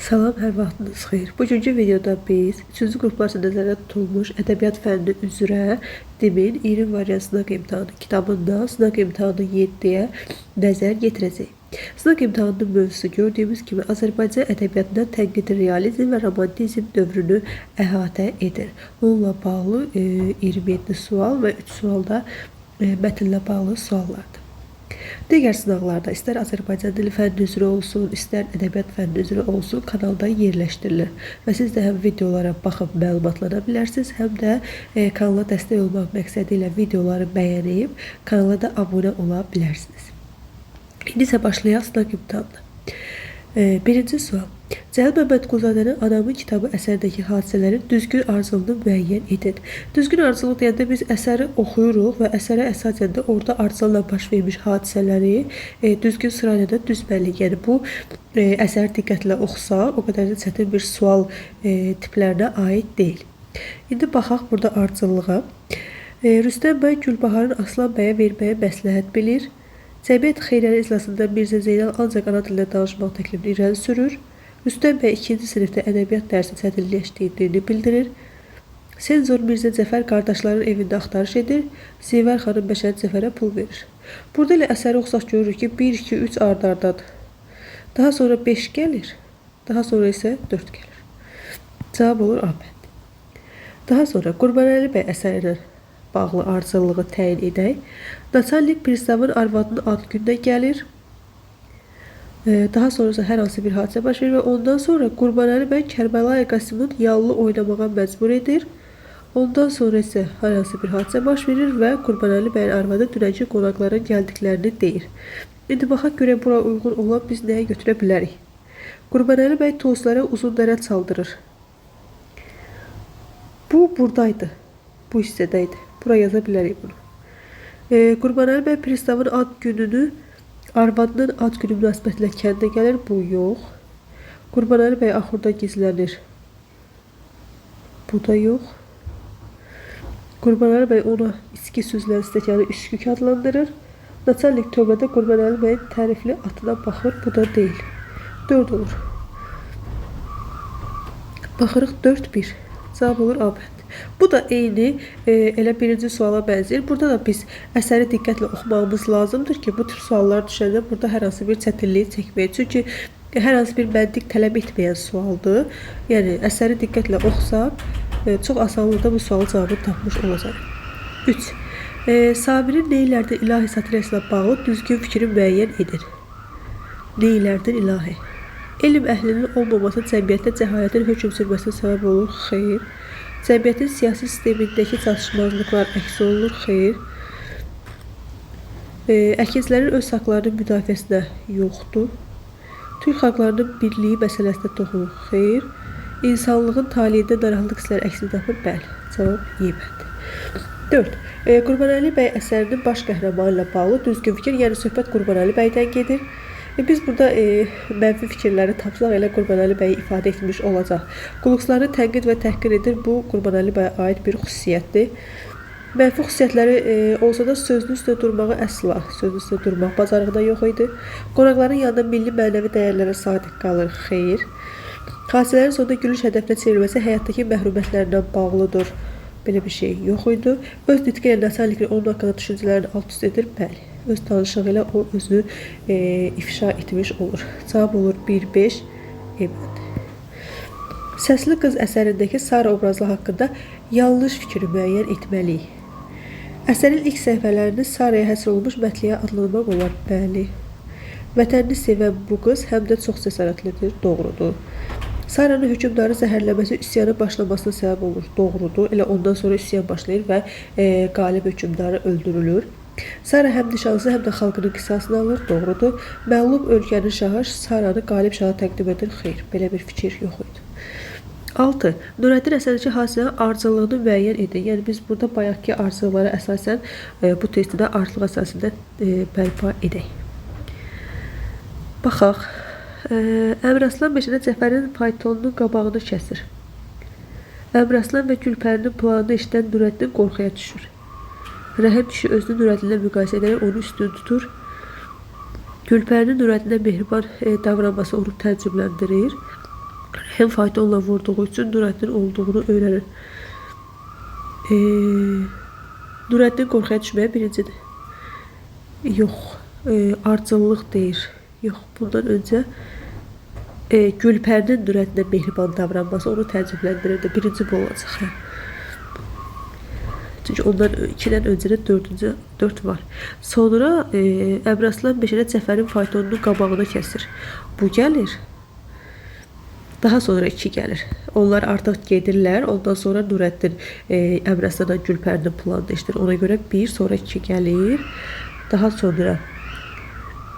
Salam, hər vaxtınız xeyir. Bugünkü videoda biz 3-cü qruplar üçün nəzərdə tutulmuş ədəbiyyat fənni üzrə DİM-in 20 variant sınaq imtahanı kitabından sınaq imtahanı 7-yə nəzər yetirəcəyik. Sınaq imtahanının mövzusu gördüyümüz kimi Azərbaycan ədəbiyyatında tənqidi realizm və romantizm dövrünü əhatə edir. Onunla bağlı 27 sual və 3 sualda mətnlə bağlı suallardır. Digər sınaqlarda istər Azərbaycan dili fənni üzrə olsun, istər ədəbiyyat fənni üzrə olsun kanalda yerləşdirilir. Və siz də həm videolara baxıb məlumatlana bilərsiniz, həm də kanala dəstək olmaq məqsədi ilə videoları bəyənib kanala da abunə ola bilərsiniz. İndi isə başlayaq sınaq imtahanına. Birinci sual. Cəlal Məmmədquluzadənin Anamın kitabı əsərdəki hadisələrin düzgün ardıcıllığını müəyyən edin. Düzgün ardıcıllıq deyəndə biz əsəri oxuyuruq və əsərə əsasən də orada ardıcıllıqla baş vermiş hadisələri düzgün sırayla düzməliyik. Yəni bu əsəri diqqətlə oxusaq, o qədər də çətin bir sual tiplərinə aid deyil. İndi baxaq burada ardıcıllığa. Rüstəm bəy Gülbaharın Aslan bəyə verməyə məsləhət bilir. Cəmiyyət xeyriyyənin iclasında Mirzə Zeynal ancaq ana dilində danışmaq təklifini irəli sürür. Rüstəm bəy 2-ci sinifdə ədəbiyyat dərsi çətinləşdirdiyini bildirir. Senzor Mirzə Cəfər qardaşlarının evində axtarış edir. Zivər xanım Bəşər Cəfərə pul verir. Burada ilə əsəri oxusaq görürük ki, 1, 2, 3 ard-ardadır. Daha sonra 5 gəlir. Daha sonra isə 4 gəlir. Cavab olur A bəndi. Daha sonra Qurbanəli bəy əsəri ilə bağlı ardıcıllığı təyin edək. Naçalnik pristavın arvadının ad gününə gəlir. Daha sonra hər hansı bir hadisə baş verir və ondan sonra Qurbanəli bəy Kərbəlayı Qasımın yallı oynamağa məcbur edir. Ondan sonra isə hər hansı bir hadisə baş verir və Qurbanəli bəyin arvadı dünənki qonaqların gəldiklərini deyir. İndi baxaq görək bura uyğun olan biz nəyə götürə bilərik. Qurbanəli bəy tozlara uzun dərə çaldırır. Bu buradaydı. Bu hissədəydi. Bura yaza bilərik bunu. Qurbanəli bəy pristavın ad gününü arvadının ad günü münasibətilə kəndə gəlir. Bu yox. Qurbanəli bəy axurda gizlənir. Bu da yox. Qurbanəli bəy ona içki süzülən stəkanı üskük adlandırır. Naçalnik tövbədə Qurbanəli bəyin tərifli atına baxır. Bu da deyil. 4 olur. Baxırıq 4-1. Cavab olur A bəndi. Bu da eyni elə birinci suala bənzəyir. Burada da biz əsəri diqqətlə oxumağımız lazımdır ki, bu tür suallar düşəndə burada hər hansı bir çətinliyi çəkməyək. Çünki hər hansı bir məntiq tələb etməyən sualdır. Yəni əsəri diqqətlə oxusaq, çox asanlıqla bu sualın cavabını tapmış olacaq. 3. Sabirin neylərdən ilahi satirasına bağlı düzgün fikri müəyyən edin. Neylərdən ilahi? Elm əhlinin olmaması cəmiyyətdə cəhalətin hökm sürməsinə səbəb olur. Xeyr. Cəmiyyətin siyasi sistemindəki çatışmazlıqlar əks olunur. Xeyr. Əkinçilərin öz haqlarının müdafiəsinə yoxdur. Türk xalqlarının birliyi məsələsinə toxunur. Xeyr. İnsanlığın taliyində narahatlıq hissləri əksini tapır. Bəli. Cavab Y bəndi. 4. Qurbanəli bəy əsərinin baş qəhrəmanı ilə bağlı düzgün fikir, yəni söhbət Qurbanəli bəydən gedir. Biz burada mənfi fikirləri tapsaq elə Qurbanəli bəyi ifadə etmiş olacaq. Qulluqçuları tənqid və təhqir edir. Bu Qurbanəli bəyə aid bir xüsusiyyətdir. Mənfi xüsusiyyətləri olsa da sözün üstündə durmağı əsla, sözün üstündə durmaq bacarığı da yox idi. Qonaqların yanında milli mənəvi dəyərlərə sadiq qalır. Xeyr. Hadisələrin sonunda gülüş hədəfinə çevrilməsi həyatdakı məhrumətlərindən bağlıdır. Belə bir şey yox idi. Öz nitqi ilə Naçalnik onun haqqında düşüncələrini alt-üst edir. Bəli. Öz danışığı ilə o özünü ifşa etmiş olur. Cavab olur 1-5 E bəndi. Səsli qız əsərindəki Sara obrazı haqqında yanlış fikri müəyyən etməliyik. Əsərin ilk səhifələrini Saraya həsr olunmuş mətliyə adlandırmaq olar. Bəli. Vətənini sevən bu qız həm də çox cəsarətlidir. Doğrudur. Saranın hökmdarı zəhərləməsi üsyanın başlamasına səbəb olur. Doğrudur. Elə ondan sonra üsyan başlayır və qalib hökmdarı öldürülür. Sara həm nişanlısı, həm də xalqının qisasını alır. Doğrudur. Məğlub ölkənin şahı Saranı qalib şaha təqdim edir. Xeyr, belə bir fikir yox idi. 6. Nurəddin əsərindəki hadisələrin ardıcıllığını müəyyən edin. Yəni biz burada bayaqki ardıcıllıqlara əsasən bu testdə ardıcıllıq əsasında bərpa edək. Baxaq. Əmraslan Məşədə Cəfərin faytonunun qabağını kəsir. Əmraslan və Gülpərinin planını eşidən Nurəddin qorxuya düşür. Rəhim kişi özünü Nurəddinlə müqayisə edərək onu üstün tutur. Gülpərinin Nurəddinə mehriban davranması onu təəccübləndirir. Hem faytonla vurduğu üçün Nurəddin olduğunu öyrənir. Nurəddin qorxuya düşməyə birincidir. Yox, ardıcıllıq deyir. Yox, bundan öncə Gülpərinin Nurəddinə mehriban davranması onu təəccübləndirirdi. Birinci bu olacaq. Çünki ondan 2-dən öncə də 4 var. Sonra Əmraslan Meşədə Cəfərin faytonunun qabağını kəsir. Bu gəlir. Daha sonra 2 gəlir. Onlar artıq gedirlər. Ondan sonra Nurəddin Əmraslanla Gülpərinin planını işdir. Ona görə 1, sonra 2 gəlir. Daha sonra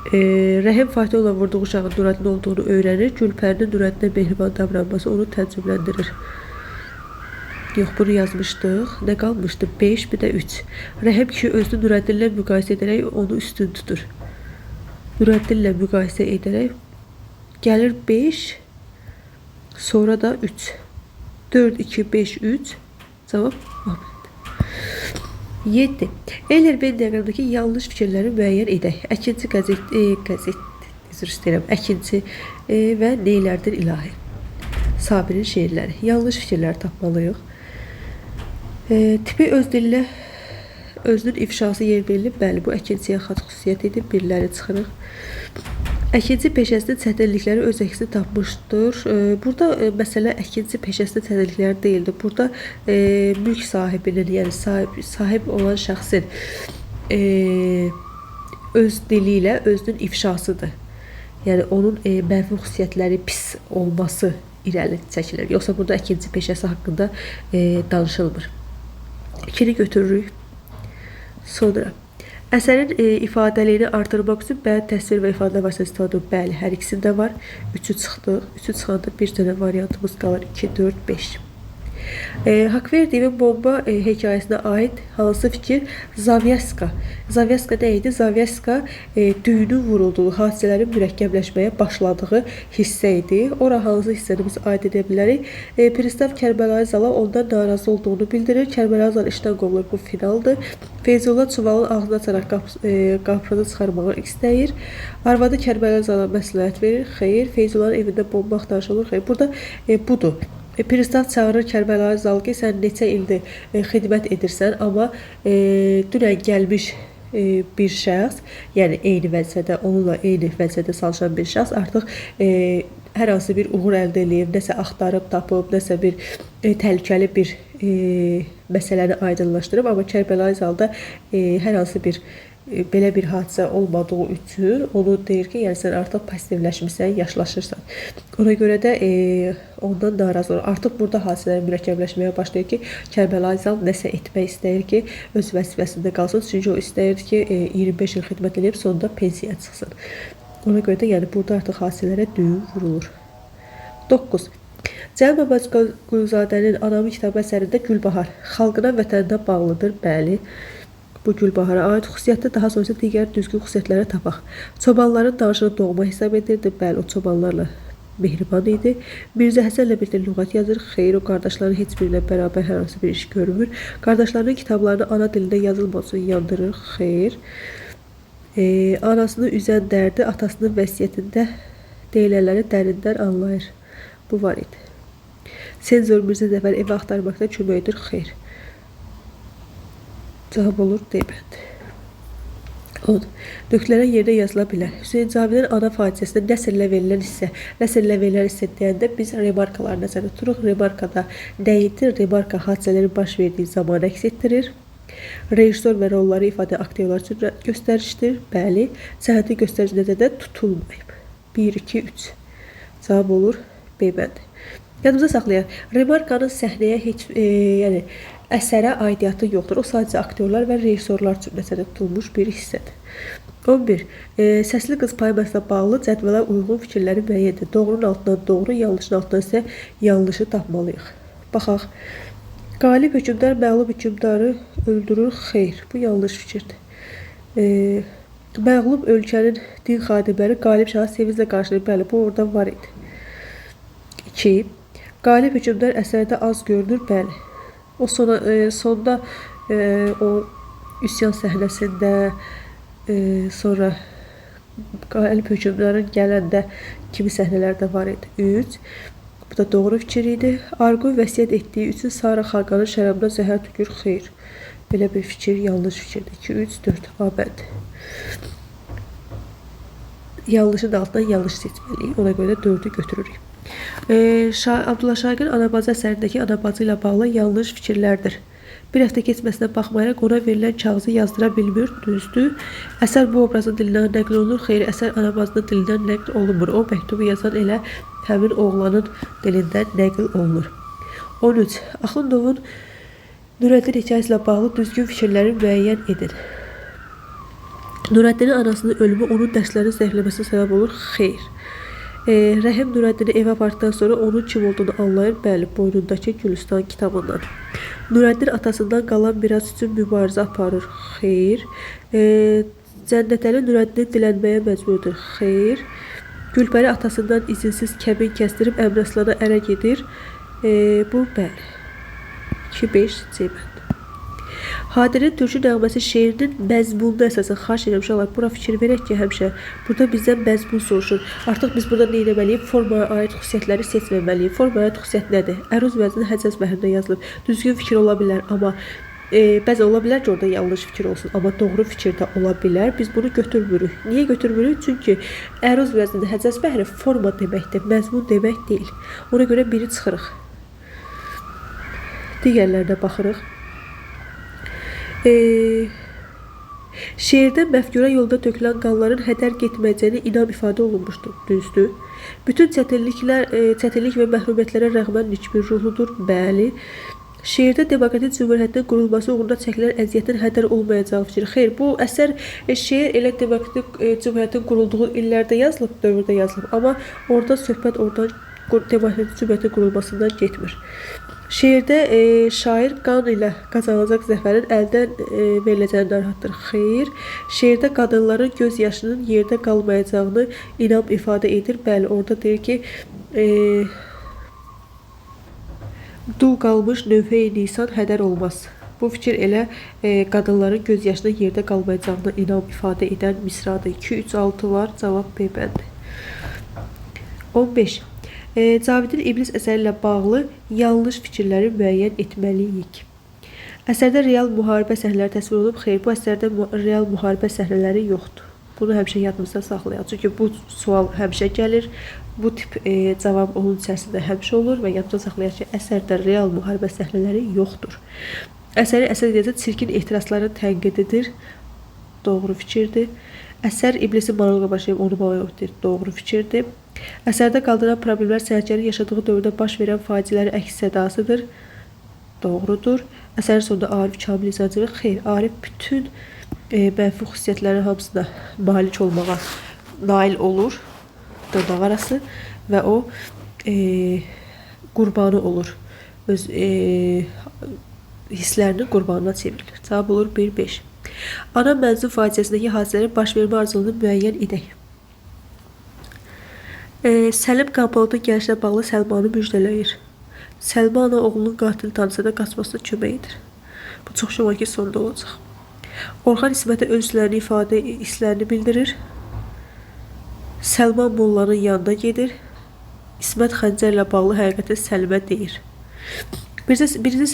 Rəhim faytonla vurduğu uşağın Nurəddin olduğunu öyrənir. Gülpərinin Nurəddinə mehriban davranması onu təəccübləndirir. Yox, bunu yazmışdıq. Nə qalmışdı? 5, bir də 3. Rəhim kişi özünü Nurəddinlə müqayisə edərək onu üstün tutur. Nurəddinlə müqayisə edərək gəlir 5, sonra da 3. 4, 2, 5, 3. Cavab Ahmet. 7. Eller ben diaqramdakı yanlış fikirləri müəyyən edək. Əkinci üzr istəyirəm. Əkinci və neylərdir ilahi? Sabirin şeirləri. Yanlış fikirləri tapmalıyıq. Tipi öz dilinə özünün ifşası yer verilib. Bəli, bu əkinciyə xas xüsusiyyət idi. Birləri çıxırıq. Əkinci peşəsinin çətinlikləri öz əksini tapmışdır. Burada məsələ əkinci peşəsinin çətinlikləri deyildi. Burada mülk sahibinin, yəni sahib olan şəxsin öz dili ilə özünün ifşasıdır. Yəni onun mənfi xüsusiyyətləri pis olması irəli çəkilir. Yoxsa burada əkinci peşəsi haqqında danışılmır. 2-ni götürürük. Sonra əsərin ifadəliyini artırmaq üçün bəyan təsvir və ifadə vasitəsi istifadə edilir. Bəli, hər ikisində var. 3-ü çıxdı. 3-ü çıxanda bir dənə variantımız qalır. 2, 4, 5. Haqverdiyevin bomba hekayəsinə aid hansı fikir? Zavyaska. Zavyaska nə idi? Zavyaska düyünün vurulduğu, hadisələrin mürəkkəbləşməyə başladığı hissə idi. Ora hansı hissəni biz aid edə bilərik? Pristav Kərbəlayı Zala ondan narazı olduğunu bildirir. Kərbəlayı Zala işdən qovulur. Bu finaldır. Feyzullah çuvalın ağzını açaraq qapını çıxarmağı istəyir. Arvadı Kərbəlayı Zala məsləhət verir. Xeyr. Feyzullahın evində bomba axtarışı olur. Xeyr. Burada budur. Pristav çağırır Kərbəlayı Zalı ki, sən neçə ildir xidmət edirsən, amma dünən gəlmiş bir şəxs, yəni eyni vəzifədə, onunla eyni vəzifədə çalışan bir şəxs artıq hər hansı bir uğur əldə edib, nəsə axtarıb, tapıb, nəsə bir təhlükəli bir məsələni aydınlaşdırıb, amma Kərbəlayı Zalıda hər hansı bir belə bir hadisə olmadığı üçün onu deyir ki, yəni sən artıq passivləşmirsən, yaşlaşırsan. Ona görə də ondan narazı olur. Artıq burada hadisələr mürəkkəbləşməyə başlayır ki, Kərbəlayı Zal nəsə etmək istəyir ki, öz vəzifəsində qalsın. Çünki o istəyirdi ki, 25 il xidmət edib, sonunda pensiya çıxsın. Ona görə də yəni burada artıq hadisələrə düyün vurulur. 9. Cəlal Məmmədquluzadənin Anamın kitabı əsərində Gülbahar xalqına, vətəninə bağlıdır. Bəli. Bu Gülbahara aid xüsusiyyətdə daha sonra digər düzgün xüsusiyyətlərə tapaq. Çobanların danışını doğma hesab edirdi. Bəli, o çobanlarla mehriban idi. Mirzə Həsənlə birlikdə lüğət yazır. Xeyr, o qardaşların heç birinə bərabər hər hansı bir iş görmür. Qardaşlarının kitablarını ana dilində yazılmasını yandırır. Xeyr. Anasını üzən dərdi atasının vəsiyyətində deyilənləri dərindən anlayır. Bu var idi. Senzor Mirzə Zəfər evi axtarmaqda köməkdir. Xeyr. Cavab olur D-bənd. 10. Nöqtələrin yerinə yazıla bilər. Hüseyn Cavidin ana faciəsində nəsrlə verilən hissə deyəndə biz remarkalar nəzərdə tuturuq. Remarkada nə idi? Remarka hadisələrin baş verdiyi zaman əks etdirir. Rejissor və rolları ifadə aktyorlar üçün göstərişdir. Bəli. Sənəti göstərici nəzərdə tutulmayıb. 1, 2, 3. Cavab olur B-bənd. Yadımıza saxlayaq. Remarkanın səhnəyə heç əsərə aidiyyatı yoxdur. O sadəcə aktyorlar və rejissorlar üçün nəzərdə tutulmuş bir hissədir. 11. Səsli qız poemasına bağlı cədvələ uyğun fikirləri müəyyəndir. Doğrunun altından doğru, yanlışın altından isə yanlışı tapmalıyıq. Baxaq. Qalib hökümdar məğlub hökümdarı öldürür. Xeyr, bu yanlış fikirdir. Məğlub ölkənin din xadimləri qalib şahı sevinclə qarşılayır. Bəli, bu orada var idi. 2. Qalib hökümdar əsərdə az görünür. Bəli. O sonda o üsyan səhnəsində sonra qalib hökümdarın gələndə kimi səhnələrdə var idi. 3. Bu da doğru fikir idi. Argun vəsiyyət etdiyi üçün Sara Xaqanın şərabına zəhər tökür. Xeyr. Belə bir fikir yanlış fikirdir. 2, 3, 4. A bənd. Yanlışın altından yanlış seçməliyik. Ona görə də 4'ü götürürük. Abdullah Şaiqin Anabazı əsərindəki anabazı ilə bağlı yanlış fikirlərdir. Bir həftə keçməsinə baxmayaraq ona verilən kağızı yazdıra bilmir. Düzdür. Əsər bu obrazın dilindən nəql olunur. Xeyr, əsər anabazının dilindən nəql olunmur. O məktubu yazan elə həmin oğlanın dilindən nəql olunur. 13. Axundovun Nurəddin hekayəsi ilə bağlı düzgün fikirləri müəyyən edin. Nurəddinin anasının ölümü onun dərslərini zəifləməsinə səbəb olur. Xeyr. Rəhim Nurəddini evə apardıqdan sonra onun kim olduğunu anlayır. Bəli, boynundakı Gülüstan kitabından. Nurəddin atasından qalan miras üçün mübarizə aparır. Xeyr. Cənnətəli Nurəddini dilənməyə məcburdur. Xeyr. Gülpəri atasından izinsiz kəmin kəsdirib Əmrəslana ərə gedir. Bu bəli. 2-5 cəbət. Hadir'in Türkü nəğməsi şeirinin məzmununa əsasən xahiş edirəm uşaqlar. Bura fikir verək ki, həmişə burada bizdən məzmun soruşur. Artıq biz burada nə etməliyik? Formaya aid xüsusiyyətləri seçməməliyik. Formaya aid xüsusiyyət nədir? Əruz vəzni Həcəz bəhrində yazılıb. Düzgün fikir ola bilər, amma bəzən ola bilər ki, orada yanlış fikir olsun, amma doğru fikir də ola bilər. Biz bunu götürmürük. Niyə götürmürük? Çünki əruz vəznində Həcəz bəhri forma deməkdir, məzmun demək deyil. Ona görə biri çıxırıq. Digərlərinə baxırıq. Şeirdə məfkura yolda tökülən qanların hədər getməyəcəyini inam ifadə olunmuşdur. Düzdür. Bütün çətinlik və məhrumiyyətlərə rəğmən nikbir ruhludur. Bəli. Şeirdə demokratik cümhuriyyətin qurulması uğrunda çəkilən əziyyətin hədər olmayacağı fikir. Xeyr, bu əsər şeir elə demokratik cümhuriyyətin qurulduğu illərdə yazılıb, dövrdə yazılıb. Amma orada söhbət demokratik cümhuriyyətin qurulmasından getmir. Şeirdə şair qan ilə qazanılacaq zəfərin əldən veriləcəyini narahatdır. Xeyr. Şeirdə qadınların göz yaşının yerdə qalmayacağını inam ifadə edir. Bəli, orada deyir ki, dul qalmış növhə-i nisan hədər olmaz. Bu fikir elə qadınların göz yaşının yerdə qalmayacağını inam ifadə edən misradır. 2, 3, 6 var. Cavab B bəndi. 15. Cavidin İblis əsəri ilə bağlı yanlış fikirləri müəyyən etməliyik. Əsərdə real müharibə səhnələri təsvir olunub. Xeyr, bu əsərdə real müharibə səhnələri yoxdur. Bunu həmişə yadımızda saxlayaq. Çünki bu sual həmişə gəlir. Bu tip cavab onun içərisində həmişə olur və yadımızda saxlayaq ki, əsərdə real müharibə səhnələri yoxdur. Əsəri əsər edəcək çirkin ehtirasların tənqididir. Doğru fikirdir. Əsər İblisin monoloqa başlayıb onu monoloqdir. Doğru fikirdir. Əsərdə qaldıran problemlər səhərçənin yaşadığı dövrdə baş verən faciələrin əks sədasıdır. Doğrudur. Əsərin sonunda Arif kamil izancılığı. Xeyr, Arif bütün mənfi xüsusiyyətlərin hamısına malik olmağa nail olur. Dırnaq arası və o qurbanı olur. Öz hisslərinin qurbanına çevrilir. Cavab olur 1-5. Ana mənzum faciəsindəki hadisələrin baş vermə arzulunu müəyyən edək. Səlim Qanpoladın gəlişlə bağlı Səlmanı müjdələyir. Səlma ana oğlunun qatili tanısa da qaçmasına kömək edir. Bu çox şömaki sonda olacaq. Orxan İsmətə öz hisslərini bildirir. Səlma Mollanın yanına gedir. İsmət xəncərlə bağlı həqiqəti Səlimə deyir. Birinci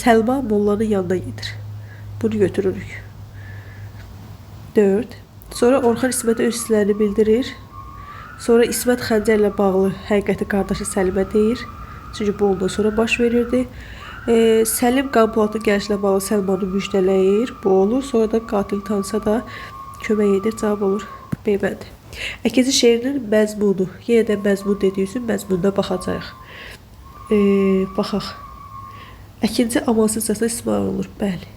Səlma Mollanın yanına gedir. Bunu götürürük. 4. Sonra Orxan İsmətə öz hisslərini bildirir. Sonra İsmət xəncərlə bağlı həqiqəti qardaşı Səlimə deyir. Çünki bu ondan sonra baş verirdi. Səlim Qanpoladın gəlişlə bağlı Səlmanı müjdələyir. Bu olur. Sonra da qatil tanısa da kömək edir. Cavab olur B bəndi. Əkinci şeirinin məzmunu. Yenə də məzmun dediyi üçün məzmununa baxacaq. Baxaq. Əkinci amansızcasına istismar olunur. Bəli.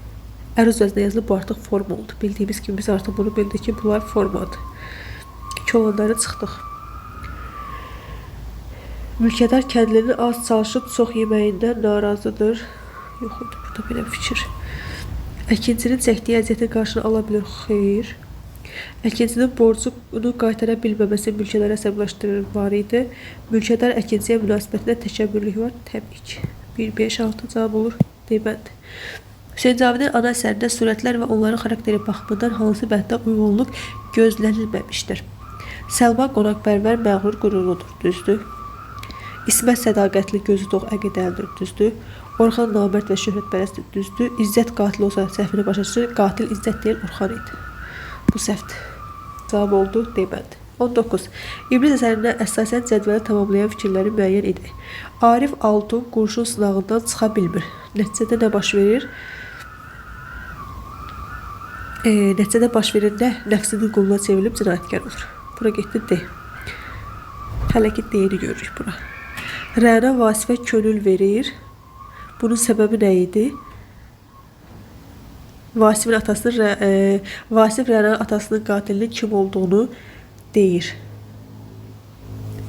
Əruz vəznində yazılıb, bu artıq forma oldu. Bildiyimiz kimi biz artıq bunu bildik ki, bunlar formadır. İki olanları çıxdıq. Mülkədar kəndlinin az çalışıb çox yeməyindən narazıdır. Yox, burada belə fikir. Əkincinin çəkdiyi əziyyətin qarşını ala bilir. Xeyr. Əkincinin borcunu qaytara bilməməsi mülkədar əsəbləşdirir var idi. Mülkədar əkinciyə münasibətində təkəbbürlük var. Təbii ki. 1-5-6 cavab olur. Demədi. Hüseyn Cavidin ana əsərində surətlər və onların xarakteri baxımından hansı bənddə uyğunluq gözlənilməmişdir. Səlma qonaqpərvər, məğrur, qürurludur. Düzdür. İsmət sədaqətli, gözü tox, əqidəlidir, düzdür. Orxan namərd və şöhrətpərəstdir, düzdür. İzzət qatil olsa səhvini başa düşür. Qatil İzzət deyil, Orxan idi. Bu səhvdir. Cavab oldu, demədi. 19. İblis əsərində əsasən cədvələ tamamlayan fikirləri müəyyən edək. Arif Altun qurşun sınağından çıxa bilmir. Nəticədə nə baş verir? Nəticədə baş verir nə? Nəfsinin quluna çevrilib cinayətkar olur. Bura getdi D. Hələ ki D-ni görürük bura. Rəna Vasifə könül verir. Bunun səbəbi nə idi? Vasif Rənanın atasının qatilinin kim olduğunu deyir.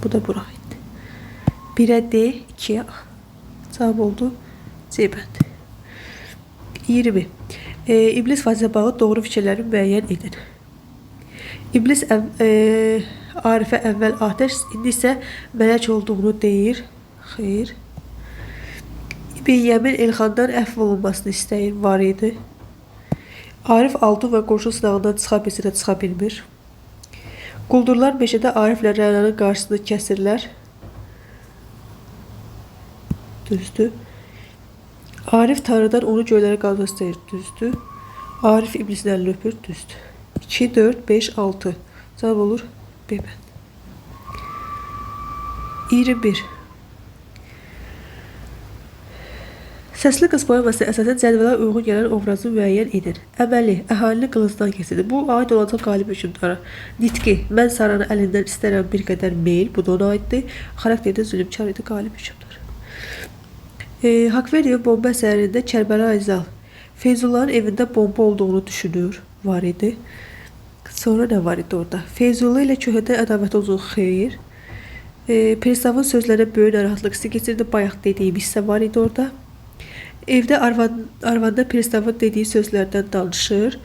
Bu da bura idi. 1'ə D, 2'yə A. Cavab oldu C bəndi. 20. İblis fazla bağı doğru fikirləri müəyyən edin. İblis Arifə əvvəl atəş, indi isə mələk olduğunu deyir. Xeyr. İbn Yəmin Elxandan əfv olunmasını istəyir. Var idi. Arif Altun və qurşun sınağından çıxa bilsə də çıxa bilmir. Quldurlar meşədə Ariflə Rənanın qarşısını kəsirlər. Düzdür. Arif Tanrıdan onu göylərə qaldırmaq istəyir. Düzdür. Arif iblisin əlini öpür. Düzdür. 2, 4, 5, 6. Cavab olur B bəndi. 21. Səsli qız poemasına əsasən cədvələ uyğun gələn obrazı müəyyən edin. Əməli, əhalini qılıncdan keçirdi. Bu aid olacaq qalib hökmdara. Nitqi, mən Saranı əlindən istərəm bir qədər meyl. Bu da ona aiddir. Xarakterdə zülümkar idi qalib hökmdar. Haqverdiyev bomba əsərində Kərbəla Aysal Feyzullahın evində bomba olduğunu düşünür. Var idi. Sonra nə var idi orada? Feyzullah ilə köhədə ədavət uzun xeyir. Pristavın sözlərə böyük narahatlıq hissi keçirdi. Bayaq dediyim hissə var idi orada. Evdə arvanda Pristavın dediyi sözlərdən danışır.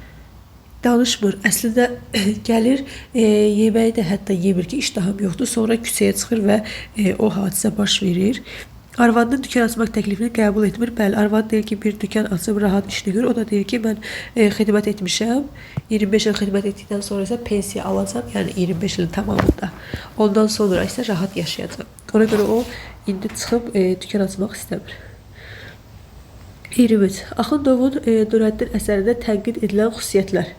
Danışmır. Əslində gəlir, yeməyi də hətta yemir ki, iştahım yoxdur. Sonra küçəyə çıxır və o hadisə baş verir. Arvadının dükkan açmaq təklifini qəbul etmir. Bəli, arvad deyir ki, bir dükkan açıb rahat işini görür. O da deyir ki, mən xidmət etmişəm. 25 il xidmət etdikdən sonra isə pensiya alacağam. Yəni 25 ilin tamamında. Ondan sonra isə rahat yaşayacağam. Ona görə o indi çıxıb dükkan açmaq istəmir. 23. Axundovun Nurəddin əsərində tənqid edilən xüsusiyyətlər.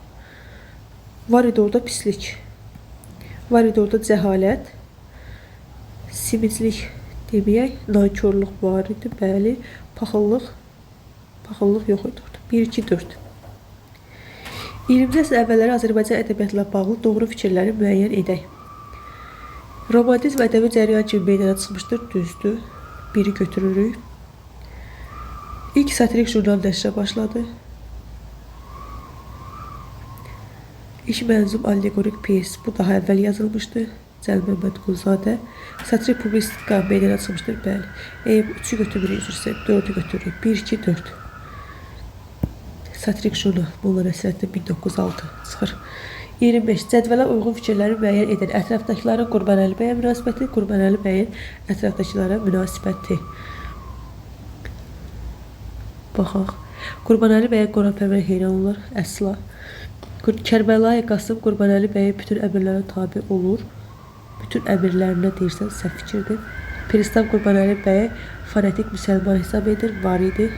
Var idi orada pislik. Var idi orada cəhalət. Simiclik deməyək, nankörlük var idi, bəli, paxıllıq yox idi orada. 1, 2, 4. 20-ci əsr əvvəlləri Azərbaycan ədəbiyyatla bağlı doğru fikirləri müəyyən edək. Romantizm ədəbi cəryan kimi meydana çıxmışdır, düzdür. Biri götürürük. İlk satirik jurnal nəşrə başladı. İlk mənzum allegorik piyes, bu daha əvvəl yazılmışdı. Cəlil Məmmədquluzadə. Satirik publistika meydana çıxmışdır, bəli. 3'ü götürürük, üzrsə 4'ü götürürük. 1, 2, 4. Satirik jurnal, Molla Nəsrəddin 1906 çıxır. 25. Cədvələ uyğun fikirləri müəyyən edin. Ətrafdakıların Qurbanəli bəyə münasibəti, Qurbanəli bəyin ətrafdakılara münasibəti. Baxaq. Qurbanəli bəyə Qurbanpərvər heyran olur, əsla. Kərbəlayi Qasım Qurbanəli bəyə bütün əmirlərə tabi olur. Bütün əmirlərinə deyirsən, səhv fikirdir. Pristav Qurbanəli bəyə fanatik müsəlman hesab edir, var idi.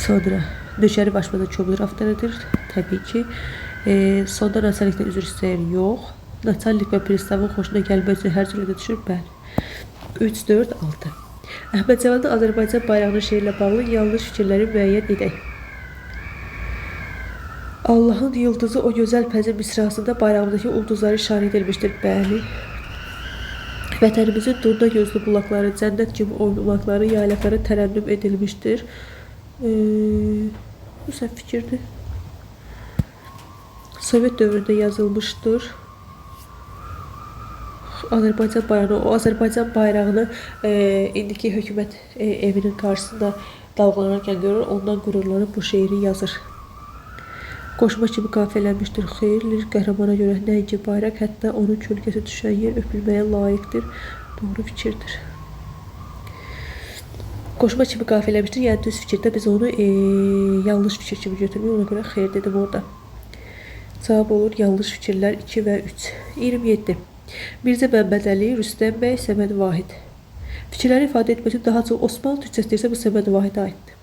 Sonra Nökəri başmada kömür avtorudur, təbii ki. Sonda naçallikdə üzr istəyir, yox. Naçallik və Pristavın xoşuna gəlmək üçün hər cür ödə düşür, bəli. 3, 4, 6. Əhməd Cavadın Azərbaycan bayrağının şeirlə bağlı yanlış fikirləri müəyyən edək. Allahın yıldızı o gözəl pəzir misrasında bayrağımızdakı ulduzları işarə edilmişdir, bəli. Vətənimizin durna gözlü bulaqları, cənnət kimi oynamaqları, yaylaqları tərənnüm edilmişdir. Bu səhv fikirdir. Sovet dövründə yazılmışdır. Azərbaycan bayrağını, o Azərbaycan bayrağını indiki hökumət evinin qarşısında dalğalanarkən görür, ondan qürurlanıb bu şeiri yazır. Qoşma kimi qafiyələnmişdir, xeyr, lirik qəhrəmana görə nəinki bayraq, hətta onun kölgəsi düşən yer öpülməyə layiqdir. Doğru fikirdir. Qoşma kimi qafiyələnmişdir, yəni düz fikirdə biz onu yanlış fikir kimi götürməyik, ona görə xeyr dedim orada. Cavab olur yanlış fikirlər 2 və 3. 27. Mirzə Məmmədəli, Rüstəm bəy, Səməd Vahid. Fikirləri ifadə etmək üçün daha çox Osmanlı türkçəsi deyirsə, bu Səməd Vahidə aiddir.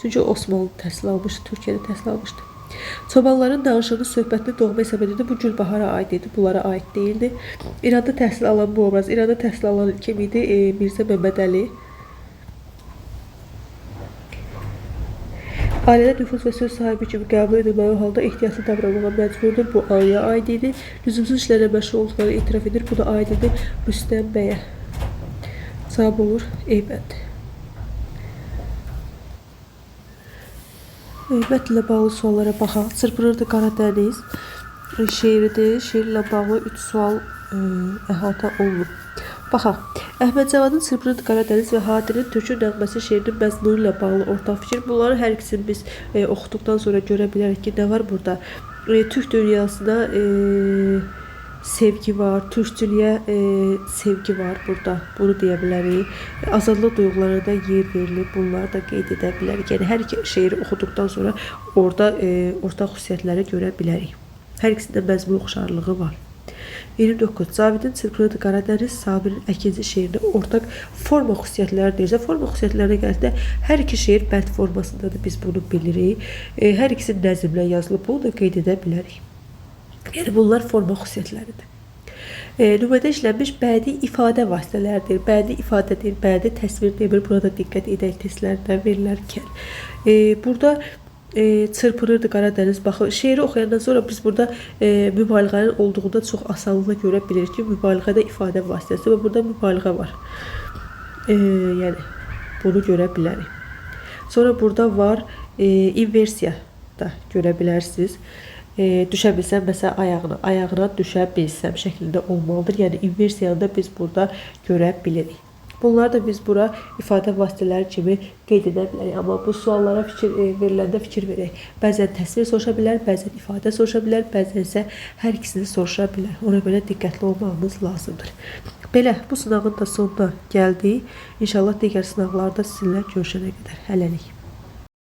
Çünki Osmanlı təhsil almışdı, Türkiyədə təhsil almışdı. Çobanların danışığını, söhbətini doğma hesab edirdi. Bu Gülbahara aid idi, bunlara aid deyildi. İranda təhsil alan bu obraz, İranda təhsil alan kim idi? Mirzə Məmməd Əli. Ailədə nüfuz və söz sahibi kimi qəbul edilməyi halda ehtiyatlı davranmağa məcburdur. Bu Aliyə aid idi. Lüzumsuz işlərlə məşğul olduqları etiraf edir. Bu da aid idi Rüstəm bəyə. Cavab olur Eybənd. Mətnlə bağlı suallara baxaq. Çırpınırdı Qaradəniz şeiridir. Şeirlə bağlı 3 sual əhatə olunub. Baxaq. Əhməd Cavadın Çırpınırdı Qaradəniz və Hadinin Türkün nəğməsi şeirinin məzmunu ilə bağlı ortaq fikir. Bunları hər ikisini biz oxuduqdan sonra görə bilərik ki, nə var burada? Türk dünyasına sevgi var, türkçülüyə sevgi var burada. Bunu deyə bilərik. Azadlıq duyğularına da yer verilir. Bunları da qeyd edə bilərik. Yəni hər iki şeiri oxuduqdan sonra orada ortaq xüsusiyyətləri görə bilərik. Hər ikisində məzmun oxşarlığı var. 29. Cavidin Çırpınırdı Qaradəniz, Sabirin Əkinci şeirində ortaq forma xüsusiyyətləri deyirsə, forma xüsusiyyətlərinə gəldikdə hər iki şeir bənd formasındadır, biz bunu bilirik. Hər ikisi nəzmlə yazılıb, bunu da qeyd edə bilərik. Yəni bunlar forma xüsusiyyətləridir. Nümunədə işlənmiş bədii ifadə vasitələridir. Bədii ifadədir, bədii təsvir demir. Burada diqqət edək testlərdən verilərkən. Burada çırpınırdı Qaradəniz. Baxın, şeiri oxuyandan sonra biz burada mübaliğənin olduğunda çox asanlıqla görə bilirik ki, mübaliğədə ifadə vasitəsi və burada mübaliğə var. Yəni bunu görə bilərik. Sonra burada var inversiya da görə bilərsiniz. Düşə bilsəm, məsələn, ayağına düşə bilsəm şəklində olmalıdır. Yəni, inversiyanı da biz burada görə bilirik. Bunları da biz bura ifadə vasitələri kimi qeyd edə bilərik. Amma bu suallara veriləndə fikir verək. Bəzən təsvir soruşa bilər, bəzən ifadə soruşa bilər, bəzən isə hər ikisini soruşa bilər. Ona görə diqqətli olmağınız lazımdır. Belə, bu sınavın da sonuna gəldik. İnşallah digər sınavlarda sizinlə görüşənə qədər. Hələlik.